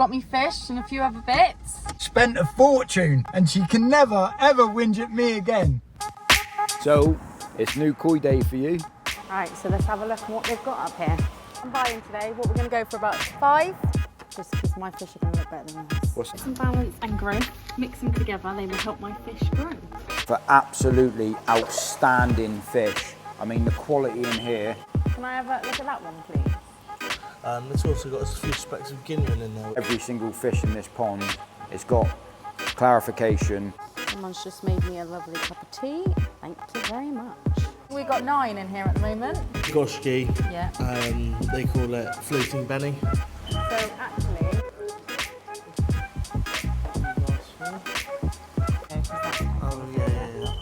got me fish and a few other bits. Spent a fortune and she can never ever whinge at me again. So, it's new koi day for you. Right, so let's have a look at what they've got up here. I'm buying today, what we're going to go for about 5, just because my fish are going to look better than this. What's some balance and growth, mix them together, they will help my fish grow. For absolutely outstanding fish. I mean, the quality in here. Can I have a look at that one, please? It's also got a few specks of guinean in there. Every single fish in this pond has got clarification. Someone's just made me a lovely cup of tea. Thank you very much. We've got 9 in here at the moment. Goshki. Yeah. They call it floating benny. So actually... Oh yeah.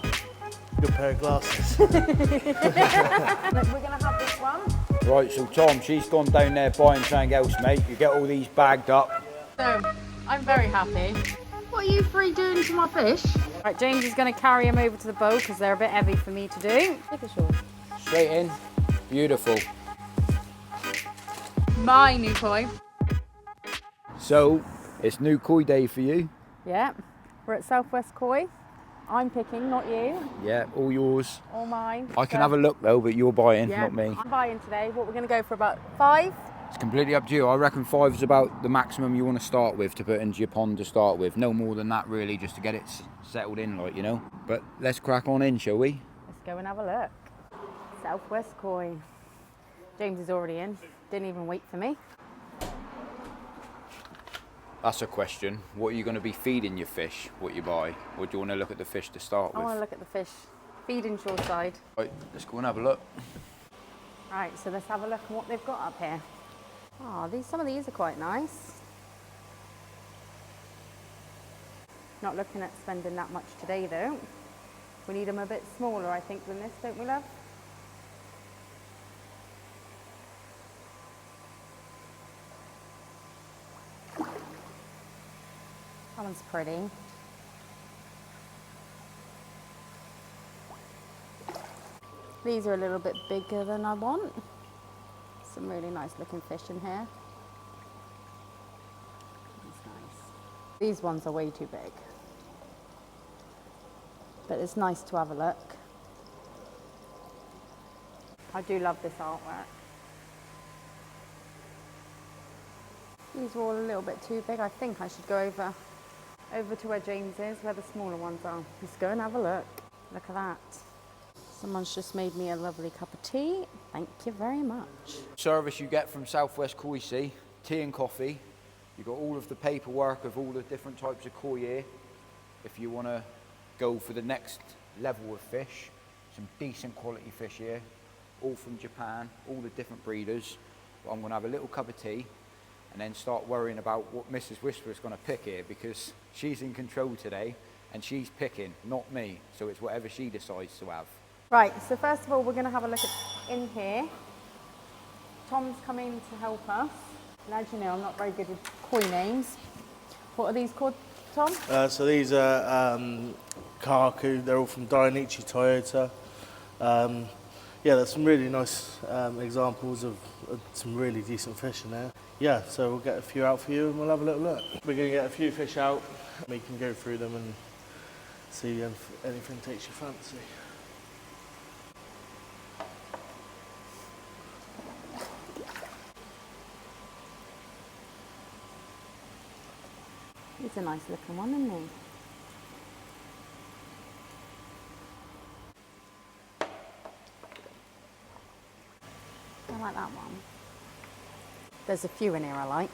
Good pair of glasses. Look, we're going to have this one. Right, so Tom, she's gone down there buying something else, mate. You get all these bagged up. So, I'm very happy. What are you three doing to my fish? Right, James is going to carry them over to the boat because they're a bit heavy for me to do. Look at yours. Straight in. Beautiful. My new koi. So, it's new koi day for you. Yeah, we're at Southwest Koi. I'm picking, not you. Yeah, all yours. All mine. I can have a look though, but you're buying, not me. I'm buying today. What we're going to go for about 5. It's completely up to you. I reckon 5 is about the maximum you want to start with to put into your pond to start with. No more than that really, just to get it settled in, like, you know. But let's crack on in, shall we? Let's go and have a look. Southwest Koi. James is already in. Didn't even wait for me. That's a question. What are you going to be feeding your fish, what you buy? Or do you want to look at the fish to start with? I want to look at the fish. Feeding shore side. Right, let's go and have a look. Right, so let's have a look at what they've got up here. Oh, some of these are quite nice. Not looking at spending that much today though. We need them a bit smaller, I think, than this, don't we, love? That one's pretty. These are a little bit bigger than I want. Some really nice looking fish in here. That's nice. These ones are way too big. But it's nice to have a look. I do love this artwork. These are all a little bit too big. I think I should go over to where James is, where the smaller ones are. Let's go and have a look. Look at that. Someone's just made me a lovely cup of tea. Thank you very much. Service you get from Southwest Koi Sea, tea and coffee. You've got all of the paperwork of all the different types of koi here. If you want to go for the next level of fish, some decent quality fish here, all from Japan, all the different breeders. But I'm going to have a little cup of tea and then start worrying about what Mrs. Whisper is going to pick here, because she's in control today and she's picking, not me. So it's whatever she decides to have. Right, so first of all, we're going to have a look at in here. Tom's coming to help us. And as you know, I'm not very good with koi names. What are these called, Tom? So these are Kohaku. They're all from Dainichi Toyota. Yeah, there's some really nice examples of some really decent fish in there. Yeah, so we'll get a few out for you and we'll have a little look. We're going to get a few fish out. We can go through them and see if anything takes your fancy. He's a nice looking one, isn't he? I like that one. There's a few in here I like.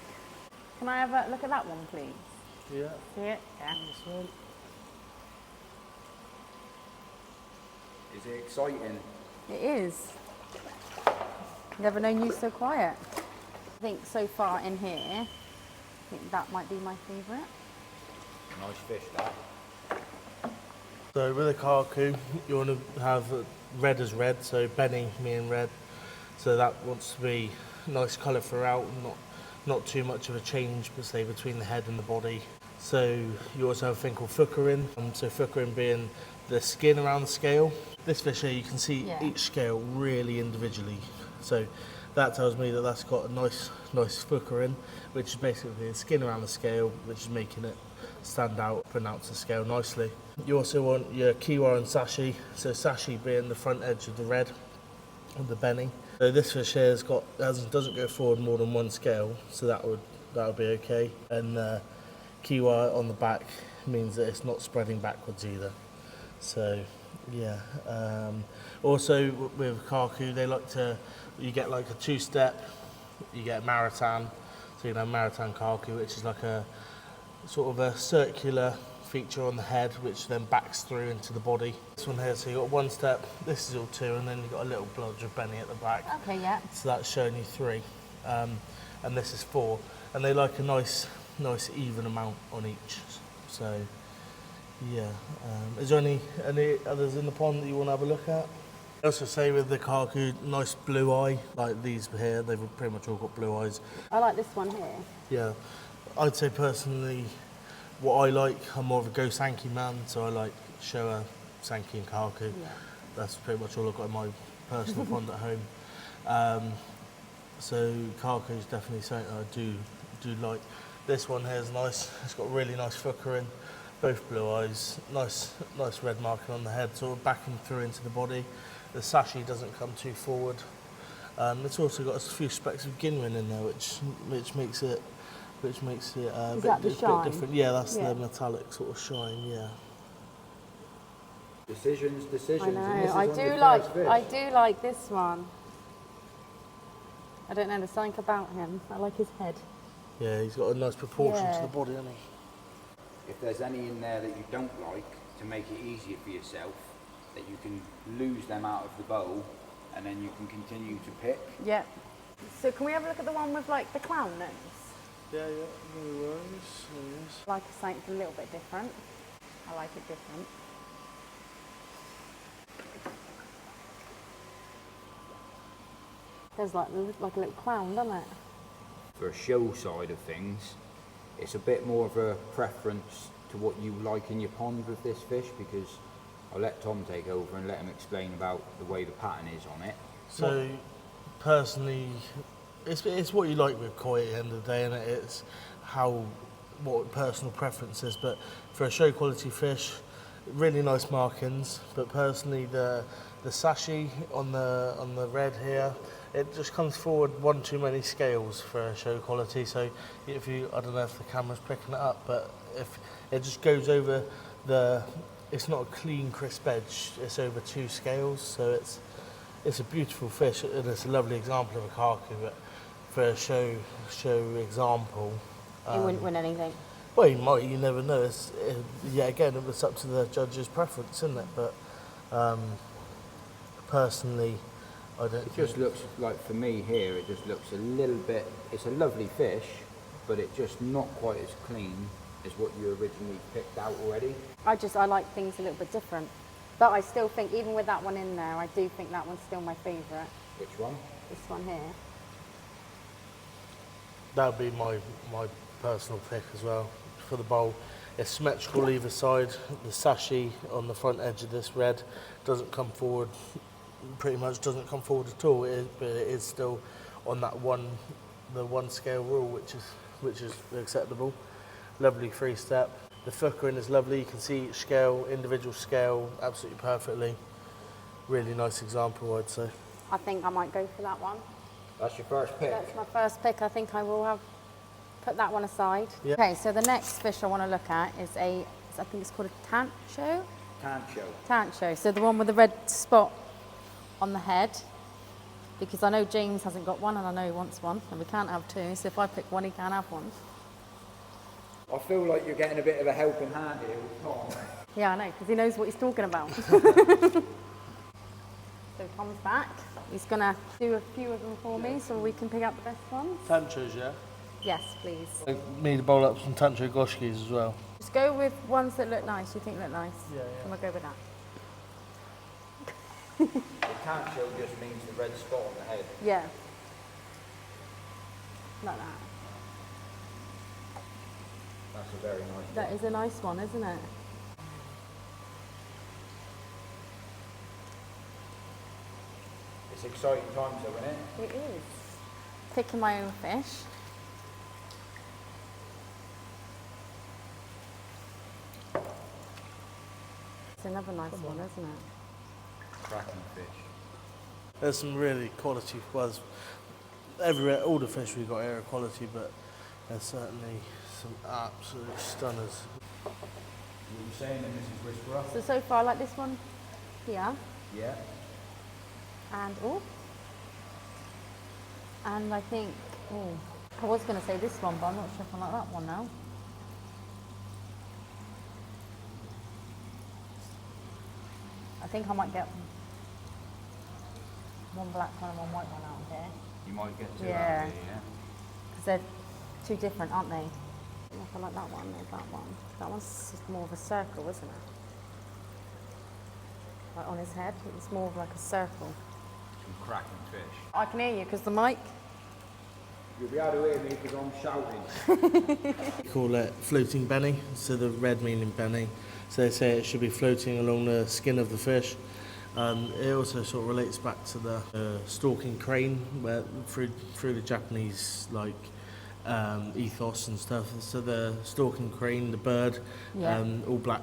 Can I have a look at that one, please? Yeah. See it? Yeah. Is it exciting? It is. Never known you so quiet. I think so far in here, I think that might be my favourite. Nice fish, that. So with a Kohaku, you want to have red as red, so Benny, me and red. So that wants to be nice colour throughout, not too much of a change, but say between the head and the body. So you also have a thing called fukurin. So fukurin being the skin around the scale. This fish here, you can see each scale really individually. So that tells me that that's got a nice fooker in, which is basically the skin around the scale, which is making it stand out, pronounce the scale nicely. You also want your kiwa and sashi, so sashi being the front edge of the red of the benny. So this fish here doesn't go forward more than one scale, so that would be okay. And kiwa on the back means that it's not spreading backwards either. So yeah. Also with Kohaku, you get like a two-step, you get Maritan, so you know Maritan Kohaku, which is like a sort of a circular feature on the head, which then backs through into the body. This one here, so you got one step, this is all two, and then you've got a little blodge of benny at the back. Okay, yeah. So that's showing you three, and this is four, and they like a nice even amount on each. So yeah, is there any others in the pond that you want to have a look at? I also say with the Kohaku, nice blue eye, like these here, they've pretty much all got blue eyes. I like this one here. Yeah, I'd say personally, what I like, I'm more of a Go Sankey man, so I like Showa, Sankey and Kohaku. Yeah. That's pretty much all I've got in my personal pond at home. So Kohaku is definitely something I do like. This one here is nice, it's got really nice fooker in, both blue eyes, nice red marking on the head, sort of backing through into the body. The sashi doesn't come too forward. It's also got a few specks of ginrin in there, which makes it a bit different. Yeah, that's the metallic sort of shine. Yeah. Decisions. I know. And this is I on do your like. first fish. I do like this one. I don't know. There's something about him. I like his head. Yeah, he's got a nice proportion Yeah. to the body, hasn't he? If there's any in there that you don't like, to make it easier for yourself, that you can lose them out of the bowl, and then you can continue to pick. Yeah. So can we have a look at the one with like the clown nose? Yeah, no worries. I like something a little bit different. I like it different. There's like a little clown, doesn't it? For a show side of things, it's a bit more of a preference to what you like in your pond with this fish, because I'll let Tom take over and let him explain about the way the pattern is on it. So, personally, it's what you like with koi at the end of the day, and it's what personal preference is. But for a show quality fish, really nice markings. But personally, the sashi on the red here, it just comes forward one too many scales for a show quality. So if I don't know if the camera's picking it up, but if it just goes over it's not a clean, crisp edge. It's over two scales, so it's a beautiful fish, and it's a lovely example of a Kohaku. But for a show example, He wouldn't win anything. well, he might. You never know. Again, it's up to the judge's preference, isn't it? But personally, I don't. It just looks like, for me here, it just looks a little bit, it's a lovely fish, but it's just not quite as clean as what you originally picked out already. I like things a little bit different. But I still think, even with that one in there, I do think that one's still my favourite. Which one? This one here. That would be my personal pick as well for the bowl. It's symmetrical either side. The sashi on the front edge of this red doesn't come forward, pretty much doesn't come forward at all. But it is still on that the one scale rule, which is acceptable. Lovely free step. The fookering is lovely. You can see each scale, individual scale, absolutely perfectly. Really nice example, I'd say. I think I might go for that one. That's your first pick? That's my first pick. I think I will put that one aside. Yep. Okay, so the next fish I want to look at is I think it's called a Tanto. Tanto. So the one with the red spot on the head. Because I know James hasn't got one and I know he wants one, and we can't have two. So if I pick one, he can't have one. I feel like you're getting a bit of a helping hand here with Tom. Yeah, I know, because he knows what he's talking about. So Tom's back. He's going to do a few of them for me so we can pick out the best ones. Tantos, yeah? Yes, please. Me to bowl up some Tanto Goshkis as well. Just go with ones that look nice, you think look nice. Yeah. And we'll go with that. The Tanto just means the red spot on the head. Yeah. Like that. That's a very nice That is a nice one, isn't it? It's exciting times though, isn't it? It is. picking my own fish. It's another nice one, isn't it? Cracking fish. There's some really quality, well, everywhere, all the fish we've got here are quality, but there's certainly some absolute stunners. What were you saying then, Mrs. Whisperer? So far I like this one here. Yeah. And, oh. And I think, oh, I was going to say this one, but I'm not sure if I like that one now. I think I might get one black one and one white one out of here. You might get two Yeah. out of here, yeah? Because they're two different, aren't they? I like that one, there's that one. That one's more of a circle, isn't it? Like on his head, it's more of like a circle. Some cracking fish. I can hear you because the mic. You'll be able to hear me because I'm shouting. We call it floating benny, so the red meaning benny. So they say it should be floating along the skin of the fish. It also sort of relates back to the stalking crane, where through the Japanese ethos and stuff. So the stalking crane, the bird, Yeah. all black.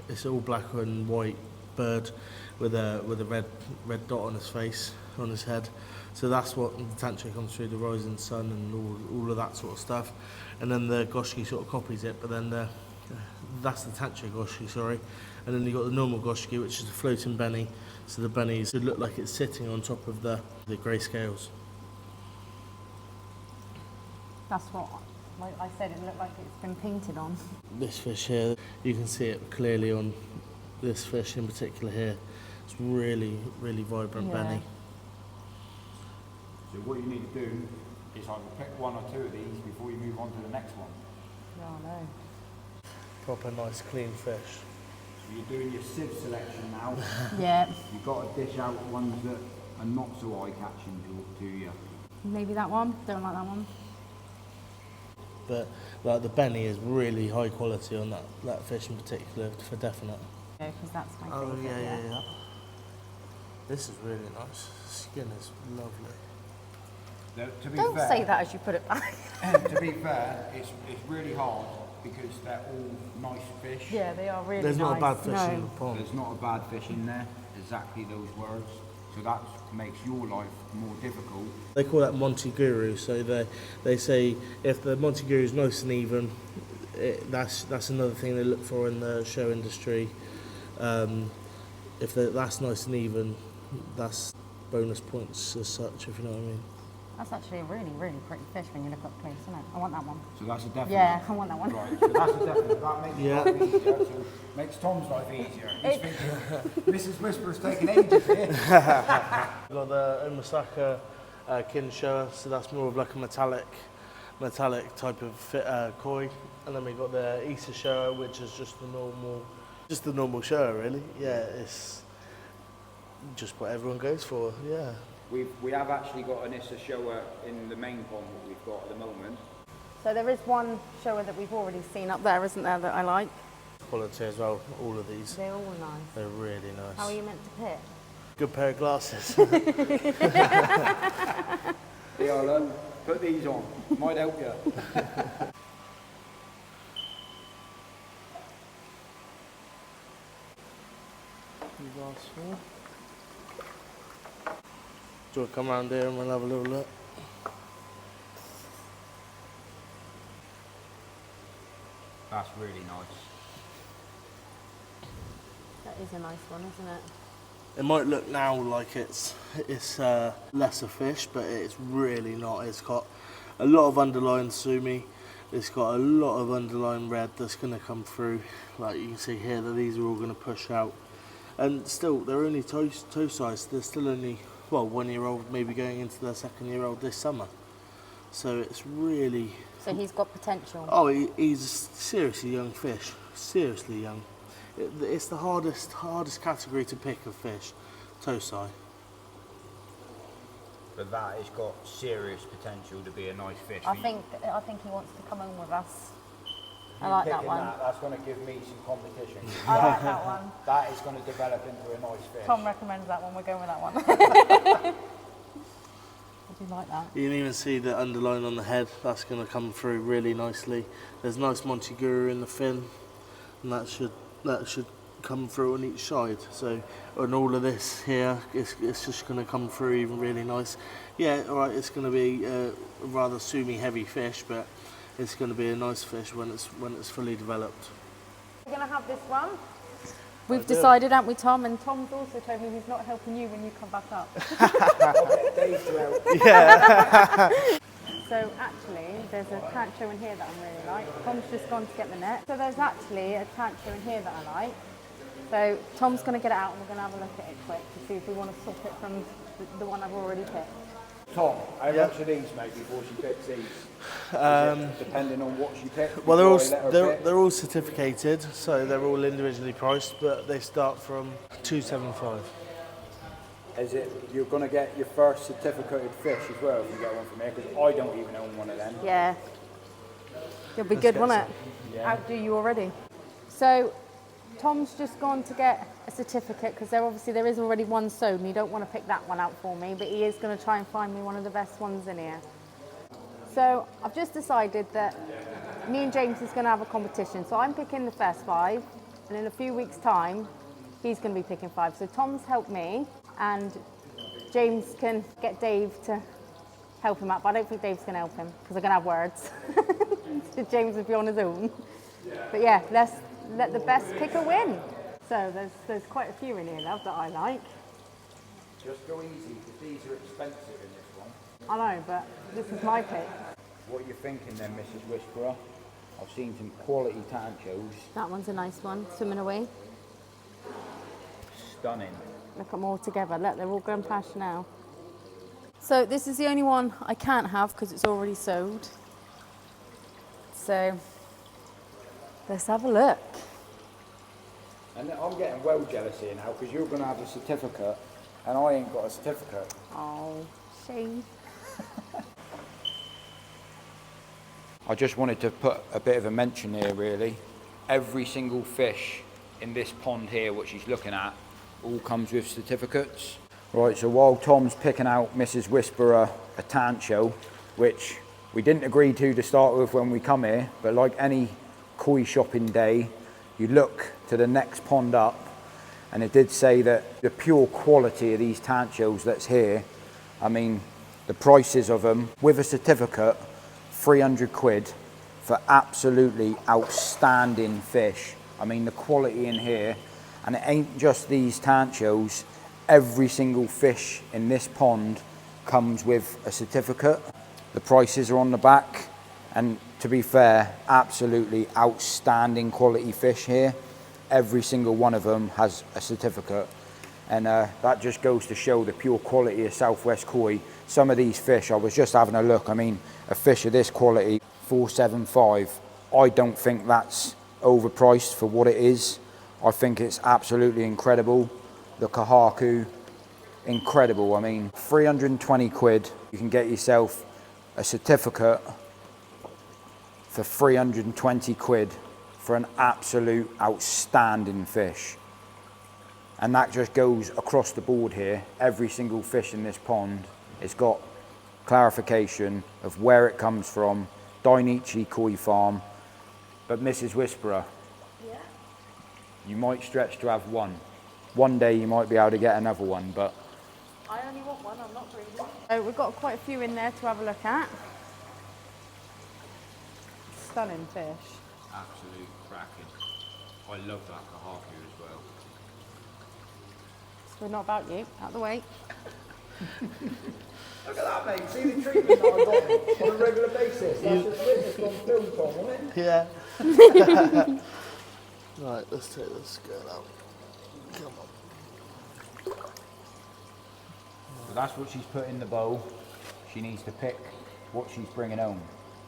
It's all black and white bird with a red dot on his face, on his head. So that's what the tantra comes through, the rising sun and all of that sort of stuff. And then the goshki sort of copies it, but then that's the tantra goshki, sorry. And then you've got the normal goshki, which is a floating benny. So the bennies look like it's sitting on top of the grey scales. That's what, like I said, it looked like it's been painted on. This fish here, you can see it clearly on this fish in particular here. It's really, really vibrant Yeah. benny. So what you need to do is either pick one or two of these before you move on to the next one. Yeah, I know. Proper nice clean fish. So you're doing your sieve selection now. Yeah, You've got to dish out ones that are not so eye-catching to you. maybe that one. Don't like that one. But like the benny is really high quality on that fish in particular, for definite. Yeah, because that's my Oh favourite. yeah. This is really nice. Skin is lovely. To be Don't fair, say that as you put it back. to be fair, it's really hard because they're all nice fish. Yeah, they are really There's nice. not a bad fish in the No. pond. There's not a bad fish in there, exactly those words. So that makes your life more difficult. They call that Monte Guru. So they say if the Monte Guru is nice and even, that's another thing they look for in the show industry. If that's nice and even, that's bonus points as such, if you know what I mean. That's actually a really, really pretty fish when you look up close, isn't it? I want that one. So that's a definite. Yeah, I want that one. Right, so that's a definite. That makes Yeah. life easier. So makes Tom's life easier. He's thinking, Mrs. Whisperer's taking ages here. We've got the Omasaka Kinshoa, so that's more of like a metallic type of koi. And then we've got the Isa Shoa, which is just the normal Shoa really. Yeah, it's just what everyone goes for, yeah. We have actually got an Issa shower in the main pond that we've got at the moment. So there is one shower that we've already seen up there, isn't there, that I like? Quality as well, all of these. They're all nice. They're really nice. How are you meant to pick? Good pair of glasses. Here, look, put these on. Might help you. Do you want to come around here and we'll have a little look? That's really nice. That is a nice one, isn't it? It might look now like it's lesser fish, but it's really not. It's got a lot of underlying sumi. It's got a lot of underlying red that's going to come through. Like you can see here that these are all going to push out. And still, they're only toe size. They're still only, 1 year old, maybe going into their 2nd year old this summer. So it's really... So he's got potential. Oh, he's a seriously young fish. Seriously young. It's the hardest category to pick of fish, tosai. But that has got serious potential to be a nice fish. I think he wants to come home with us. I You like that picking one. that's going to give me some competition. I like that one. That is going to develop into a nice fish. Tom recommends that one. We're going with that one. do like that. You can even see the underline on the head. That's going to come through really nicely. There's nice Montiguru in the fin, and that should come through on each side. So on all of this here, it's just going to come through even really nice. Yeah, all right. It's going to be a rather sumi heavy fish, but it's going to be a nice fish when it's fully developed. We're going to have this one. We've decided, haven't we, Tom? And Tom's also told me he's not helping you when you come back up. Yeah. So actually, there's a tancho in here that I really like. Tom's just gone to get the net. So there's actually a tancho in here that I like. So Tom's going to get it out and we're going to have a look at it quick to see if we want to swap it from the one I've already picked. Tom, how much are these, mate, before she picks these? Depending on what she picks? Well, they're all certificated, so they're all individually priced, but they start from $275. Is it, you're going to get your first certificated fish as well if you get one from here? Because I don't even own one of them. Yeah. It'll be good, won't it? Yeah. Outdo you already. So Tom's just gone to get a certificate because there is already one sold and you don't want to pick that one out for me, but he is going to try and find me one of the best ones in here. So I've just decided that me and James is going to have a competition. So I'm picking the first 5 and in a few weeks' time he's going to be picking 5. So Tom's helped me and James can get Dave to help him out, but I don't think Dave's going to help him because they're going to have words. So James will be on his own. But yeah, let's let the best picker win. So there's quite a few in here, love, that I like. Just go easy, because these are expensive in this one. I know, but this is my pick. What are you thinking then, Mrs. Whisperer? I've seen some quality tanchos. That one's a nice one, swimming away. Stunning. Look at them all together. Look, they're all going past now. So this is the only one I can't have because it's already sold. So let's have a look. And I'm getting well jealous here now because you're going to have a certificate and I ain't got a certificate. Oh, shame. I just wanted to put a bit of a mention here really. Every single fish in this pond here, which he's looking at, all comes with certificates. Right, so while Tom's picking out Mrs. Whisperer a tancho, which we didn't agree to start with when we come here, but like any koi shopping day, you look to the next pond up, and it did say that the pure quality of these tanchos that's here, I mean, the prices of them, with a certificate, 300 quid for absolutely outstanding fish. I mean, the quality in here, and it ain't just these tanchos, every single fish in this pond comes with a certificate. The prices are on the back, and to be fair, absolutely outstanding quality fish here. Every single one of them has a certificate, and that just goes to show the pure quality of Southwest Koi. Some of these fish, I was just having a look, I mean, a fish of this quality, 475, I don't think that's overpriced for what it is. I think it's absolutely incredible. The Kohaku, incredible. I mean, 320 quid, you can get yourself a certificate for 320 quid for an absolute outstanding fish. And that just goes across the board here. Every single fish in this pond has got clarification of where it comes from, Dainichi Koi Farm. But Mrs. Whisperer, yeah, you might stretch to have one. One day you might be able to get another one, but I only want one, I'm not greedy. So we've got quite a few in there to have a look at. Stunning fish. absolute cracking. I love that Kohaku as well. So we're not about you, out of the way. Look at that, mate. See the treatment that I got on a regular basis. That's just witnessed on film, Tom, wasn't it? Yeah. Right, let's take this girl out. Come on. So that's what she's put in the bowl. She needs to pick what she's bringing home.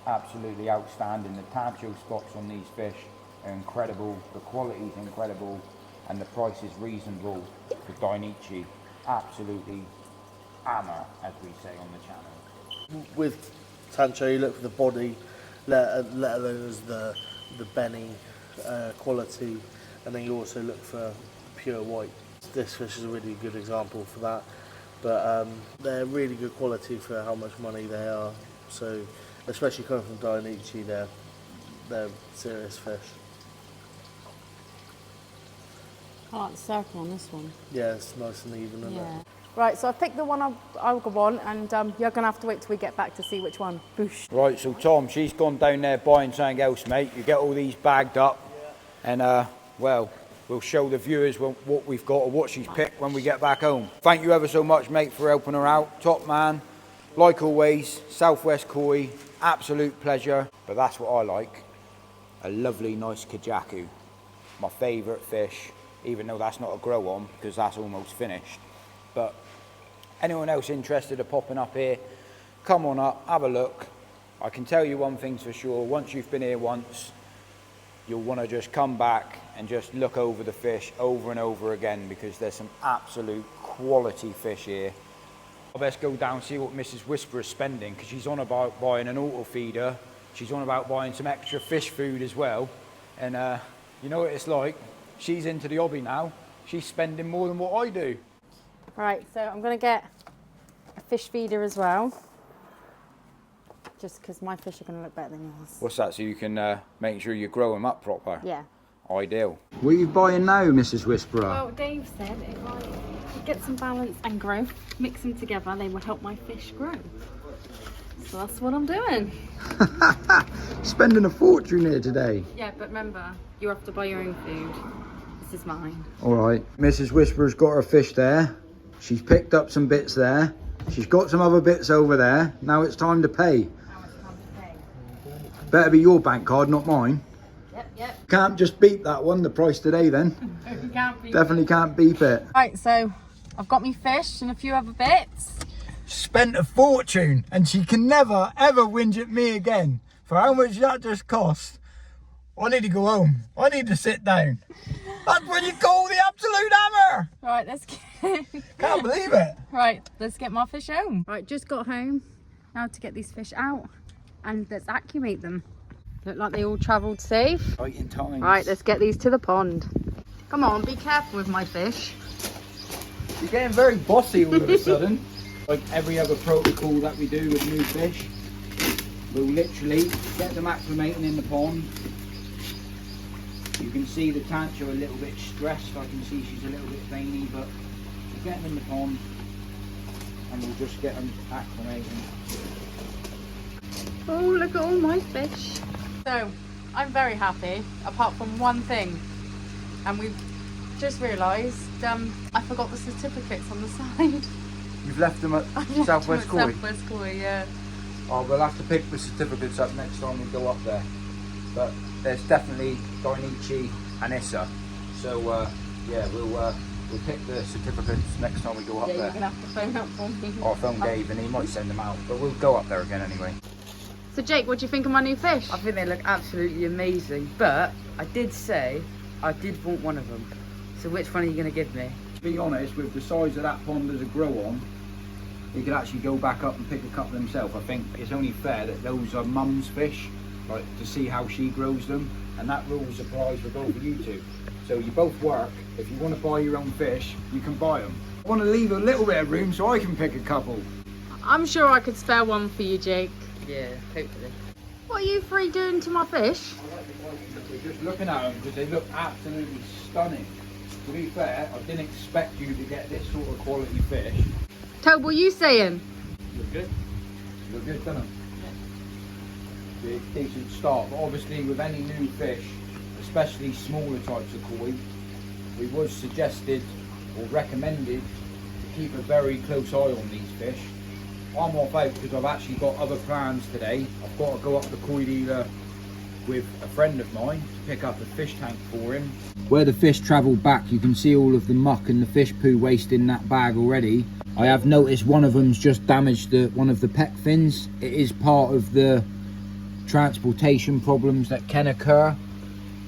Absolutely outstanding. The tancho spots on these fish are incredible. The quality is incredible, and the price is reasonable for Dainichi. Absolutely hammer, as we say on the channel. With tancho, you look for the body, let alone as the benny quality, and then you also look for pure white. This fish is a really good example for that. but they're really good quality for how much money they are. So, especially coming from Dainichi, they're serious fish. I like the circle on this one. Yeah, it's nice and even, isn't it? Right, so I've picked the one I'll go on, and you're going to have to wait till we get back to see which one. Boosh. Right, so Tom, she's gone down there buying something else, mate. You get all these bagged up, and well, we'll show the viewers what we've got or what she's picked when we get back home. Thank you ever so much, mate, for helping her out. Top man. Like always, Southwest Koi, absolute pleasure. But that's what I like. A lovely, nice Kohaku. My favourite fish, even though that's not a grow on, because that's almost finished. But anyone else interested in popping up here, come on up, have a look. I can tell you one thing's for sure, once you've been here once, you'll want to just come back and just look over the fish over and over again, because there's some absolute quality fish here. I best go down and see what Mrs. Whisperer's spending, because she's on about buying an auto feeder. She's on about buying some extra fish food as well. And you know what it's like, she's into the hobby now. She's spending more than what I do. Right, so I'm going to get a fish feeder as well, just because my fish are going to look better than yours. What's that, so you can make sure you grow them up proper? Yeah. Ideal. What are you buying now, Mrs. Whisperer? Well, Dave said if I get some balance and growth, mix them together, they will help my fish grow. So that's what I'm doing. Spending a fortune here today. Yeah, but remember, you have to buy your own food. This is mine. All right, Mrs. Whisperer's got her fish there. She's picked up some bits there. She's got some other bits over there. Now it's time to pay. Now it's time to pay. Better be your bank card, not mine. Yep. Can't just beat that one, the price today then. You can't beat Definitely can't beat it. Right, so I've got me fish and a few other bits. Spent a fortune, and she can never ever whinge at me again for how much that just cost. I need to go home. I need to sit down. That's what you call the absolute hammer. Right, let's get Can't believe it. right, let's get my fish home. Right, just got home. Now to get these fish out and let's acclimate them. Look like they all travelled safe. Exciting times. Right, let's get these to the pond. Come on, be careful with my fish. You're getting very bossy all of a sudden. Like every other protocol that we do with new fish, we'll literally get them acclimating in the pond. You can see the Tanto a little bit stressed. I can see she's a little bit veiny, but we'll get them in the pond and we'll just get them acclimating. Oh, look at all my fish. So, I'm very happy, apart from one thing. And we've just realised I forgot the certificates on the side. You've left them at Southwest Koi? Southwest Koi, yeah. Oh, we'll have to pick the certificates up next time we go up there. But there's definitely Dainichi and Issa. So yeah, we'll pick the certificates next time we go up Yeah, there. you're going to have to phone up for me. I'll phone Dave and he might send them out. But we'll go up there again anyway. So Jake, what do you think of my new fish? I think they look absolutely amazing, but I did say I did want one of them. So which one are you going to give me? To be honest, with the size of that pond as a grow on, he could actually go back up and pick a couple himself. I think it's only fair that those are mum's fish, like to see how she grows them, and that rules applies for both of you two. So you both work. If you want to buy your own fish, you can buy them. I want to leave a little bit of room so I can pick a couple. I'm sure I could spare one for you, Jake. Yeah, hopefully. What are you three doing to my fish? We're just looking at them because they look absolutely stunning. To be fair, I didn't expect you to get this sort of quality fish. Tobe, what are you saying? Look good. Look good, doesn't it? Yeah. Decent start, but obviously with any new fish, especially smaller types of koi, we was suggested or recommended to keep a very close eye on these fish. I'm off out because I've actually got other plans today. I've got to go up the koi dealer with a friend of mine to pick up a fish tank for him. Where the fish travel back, you can see all of the muck and the fish poo waste in that bag already. I have noticed one of them's just damaged one of the pec fins. It is part of the transportation problems that can occur,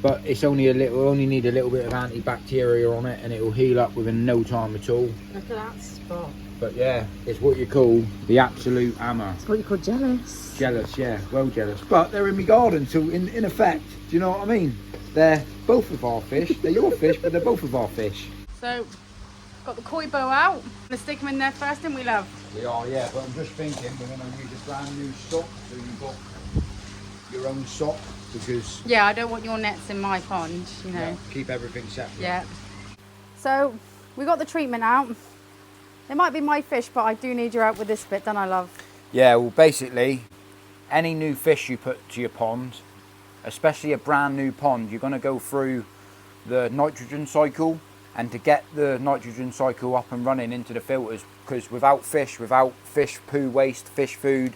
but it's only only need a little bit of antibacterial on it and it will heal up within no time at all. Look at that spot. But yeah, it's what you call the absolute hammer. It's what you call jealous. Jealous, yeah, well jealous. But they're in my garden, so in effect, do you know what I mean? They're both of our fish. They're your fish, but they're both of our fish. So, Got the koi bow out. Let's stick them in there first, didn't we, love? We are, yeah, but I'm just thinking we're going to use a brand new sock, so you've got your own sock, because Yeah, I don't want your nets in my pond, you know. yeah, keep everything separate. Yeah. So, we got the treatment out. It might be my fish, but I do need your help with this bit, don't I, love? Yeah, well, basically, any new fish you put to your pond, especially a brand new pond, you're going to go through the nitrogen cycle, and to get the nitrogen cycle up and running into the filters, because without fish poo waste, fish food,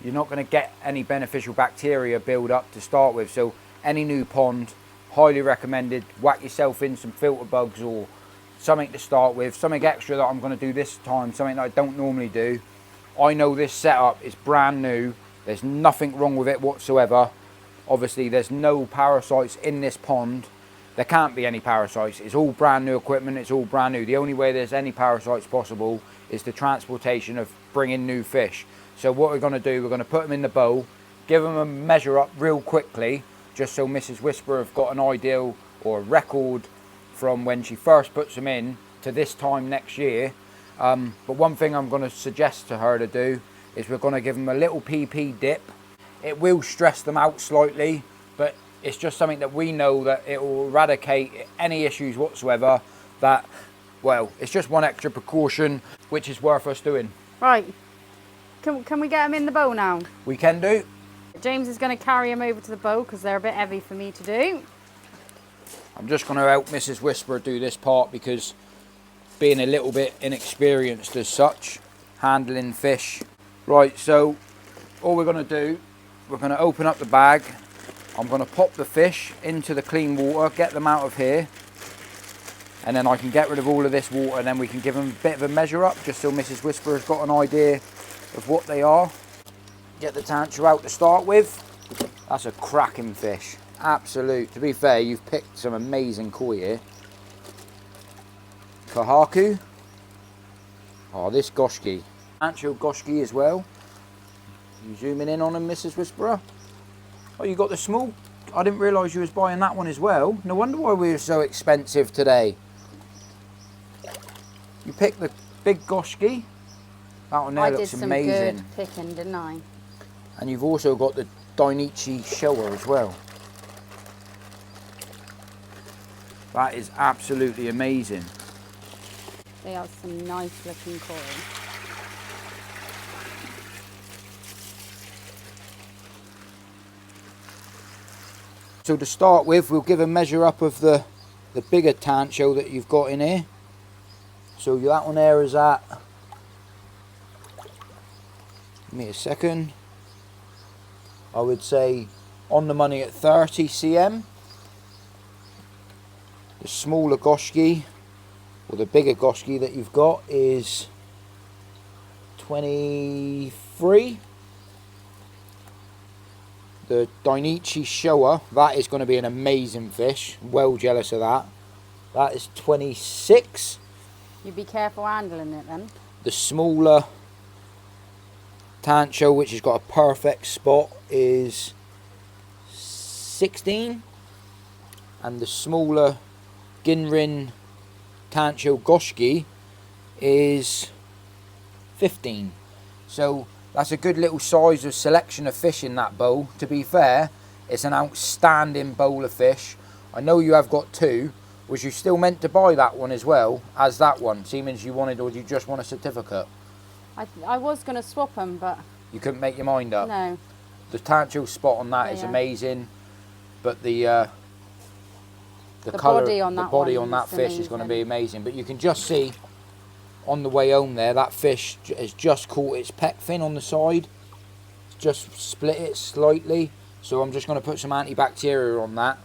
you're not going to get any beneficial bacteria build up to start with. So any new pond, highly recommended, whack yourself in some filter bugs or something to start with, something extra that I'm going to do this time, something that I don't normally do. I know this setup is brand new, there's nothing wrong with it whatsoever. Obviously there's no parasites in this pond. There can't be any parasites. It's all brand new equipment, it's all brand new. The only way there's any parasites possible is the transportation of bringing new fish. So what we're going to do, we're going to put them in the bowl, give them a measure up real quickly, just so Mrs. Whisperer have got an idea or a record from when she first puts them in to this time next year. But one thing I'm going to suggest to her to do is we're going to give them a little PP dip. It will stress them out slightly, but it's just something that we know that it will eradicate any issues whatsoever. That, well, it's just one extra precaution, which is worth us doing. Right. Can we get them in the bowl now? We can do. James is going to carry them over to the bowl because they're a bit heavy for me to do. I'm just going to help Mrs. Whisperer do this part because being a little bit inexperienced as such, handling fish. Right, so all we're going to do, we're going to open up the bag. I'm going to pop the fish into the clean water, get them out of here, and then I can get rid of all of this water, and then we can give them a bit of a measure up just so Mrs. Whisperer's got an idea of what they are. Get the Tanto out to start with. That's a cracking fish. Absolute. To be fair, you've picked some amazing koi here. Kohaku. Oh, this goshki. Tanto goshki as well. You zooming in on them, Mrs. Whisperer? Oh, you got the small. I didn't realise you was buying that one as well. No wonder why we were so expensive today. You picked the big goshki. That one there looks amazing. I did some good picking, didn't I? And you've also got the Dainichi Showa as well. That is absolutely amazing. They are some nice looking koi. So to start with, we'll give a measure up of the bigger Tanto that you've got in here. So that one there is at, give me a second, I would say on the money at 30 cm. The smaller goshki, or the bigger goshki that you've got, is 23. The Dainichi Showa, that is going to be an amazing fish. Well jealous of that. That is 26. You be careful handling it then. The smaller Tanto, which has got a perfect spot, is 16. And the smaller Ginrin Tanto Goshki is 15. So that's a good little size of selection of fish in that bowl. To be fair, it's an outstanding bowl of fish. I know you have got two. Was you still meant to buy that one as well as that one? Seeming you wanted, or do you just want a certificate? I was going to swap them, but... You couldn't make your mind up? No. The Tanto spot on that is amazing, but the colour, body on that, body on that fish is going to be amazing. But you can just see on the way home there, that fish has just caught its pec fin on the side, just split it slightly. So I'm just going to put some antibacterial on that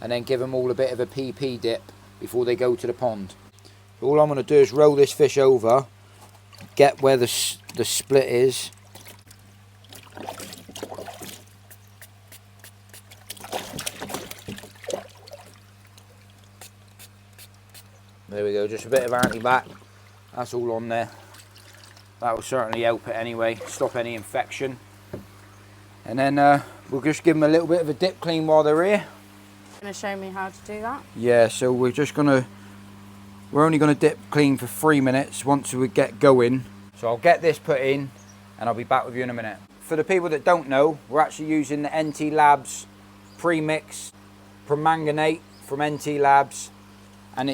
and then give them all a bit of a PP dip before they go to the pond. All I'm going to do is roll this fish over, get where the split is. There we go, just a bit of antibac. That's all on there. That will certainly help it anyway, stop any infection. And then we'll just give them a little bit of a dip clean while they're here. Going to show me how to do that? Yeah, so we're just going to We're only going to dip clean for 3 minutes once we get going. So I'll get this put in and I'll be back with you in a minute. For the people that don't know, we're actually using the NT Labs premix permanganate from NT Labs, and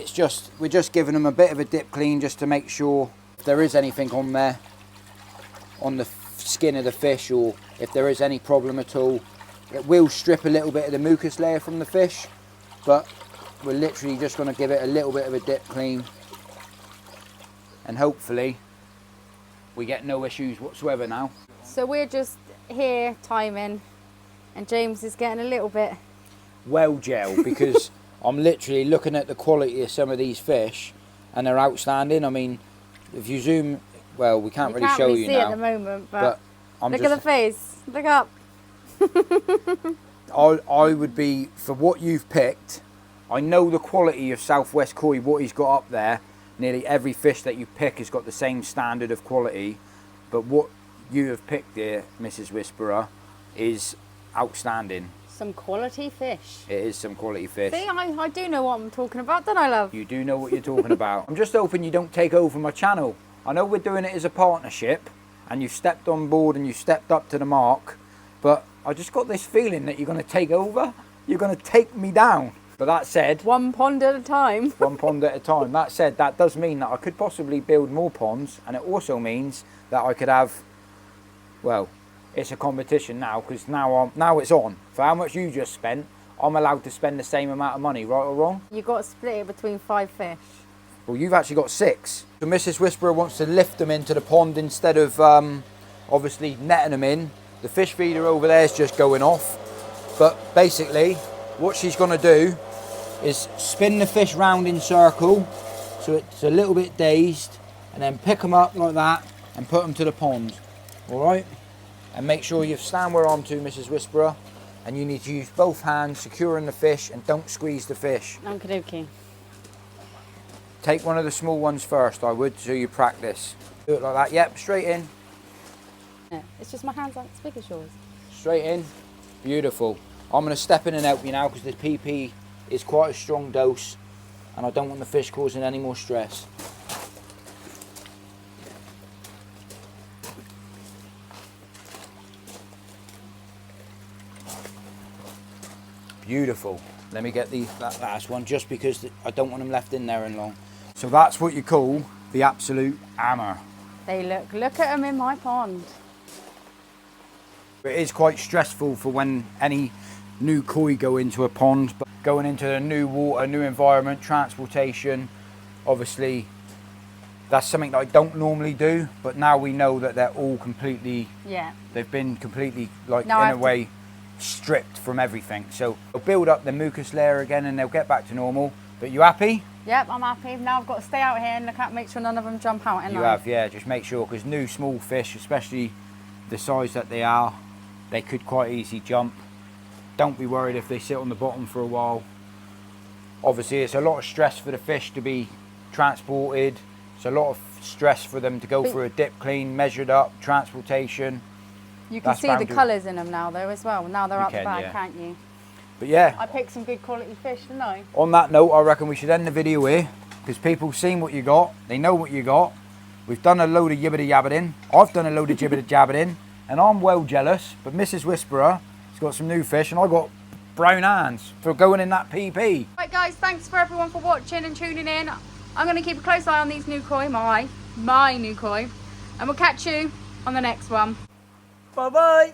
we're just giving them a bit of a dip clean just to make sure if there is anything on there, on the skin of the fish, or if there is any problem at all. It will strip a little bit of the mucus layer from the fish, but we're literally just going to give it a little bit of a dip clean, and hopefully we get no issues whatsoever now. So we're just here timing, and James is getting a little bit well gel because I'm literally looking at the quality of some of these fish and they're outstanding. I mean, if you zoom, well, we can't really show you see now at the moment, but I'm look at the face, look up. I would be, for what you've picked, I know the quality of Southwest Koi, what he's got up there. Nearly every fish that you pick has got the same standard of quality, but what you have picked here, Mrs. Whisperer, is outstanding. Some quality fish. It is some quality fish. See, I do know what I'm talking about, don't I, love? You do know what you're talking about. I'm just hoping you don't take over my channel. I know we're doing it as a partnership, and you've stepped on board and you've stepped up to the mark, but I just got this feeling that you're going to take over. You're going to take me down. But that said, one pond at a time. One pond at a time. That said, that does mean that I could possibly build more ponds, and it also means that I could have, well, it's a competition now, because now it's on. For how much you just spent, I'm allowed to spend the same amount of money, right or wrong? You've got to split it between 5 fish. Well, you've actually got 6. So Mrs. Whisperer wants to lift them into the pond instead of obviously netting them in. The fish feeder over there is just going off. But basically, what she's going to do is spin the fish round in circle so it's a little bit dazed, and then pick them up like that and put them to the pond. All right? And make sure you stand where I'm to, Mrs. Whisperer, and you need to use both hands securing the fish, and don't squeeze the fish. Okie dokie. Take one of the small ones first, I would, so you practice. Do it like that. Yep, straight in. Yeah, it's just my hands aren't as big as yours. Straight in. Beautiful. I'm going to step in and help you now because the PP is quite a strong dose and I don't want the fish causing any more stress. Beautiful. Let me get that last one just because I don't want them left in there and long. So that's what you call the absolute hammer. They look at them in my pond. It is quite stressful for when any new koi go into a pond, but going into a new water, new environment, transportation, obviously that's something that I don't normally do, but now we know that they're all completely, they've been completely, like, now in a way, stripped from everything. So they'll build up the mucus layer again and they'll get back to normal. But you happy? Yep, I'm happy. Now I've got to stay out here and look at, make sure none of them jump out. You have, yeah, just make sure, because new small fish, especially the size that they are, they could quite easily jump. Don't be worried if they sit on the bottom for a while. Obviously it's a lot of stress for the fish to be transported. It's a lot of stress for them to go through a dip clean, measured up, transportation. You can see the colours in them now though as well. Now they're out the bag, can't you? But yeah. I picked some good quality fish, didn't I? On that note, I reckon we should end the video here, because people have seen what you got. They know what you got. We've done a load of yibbity yabbiting. I've done a load of jibbity jabbiting. And I'm well jealous, but Mrs. Whisperer has got some new fish and I got brown hands for going in that PP. Right guys, thanks for everyone for watching and tuning in. I'm going to keep a close eye on these new koi, my new koi. And we'll catch you on the next one. Bye bye.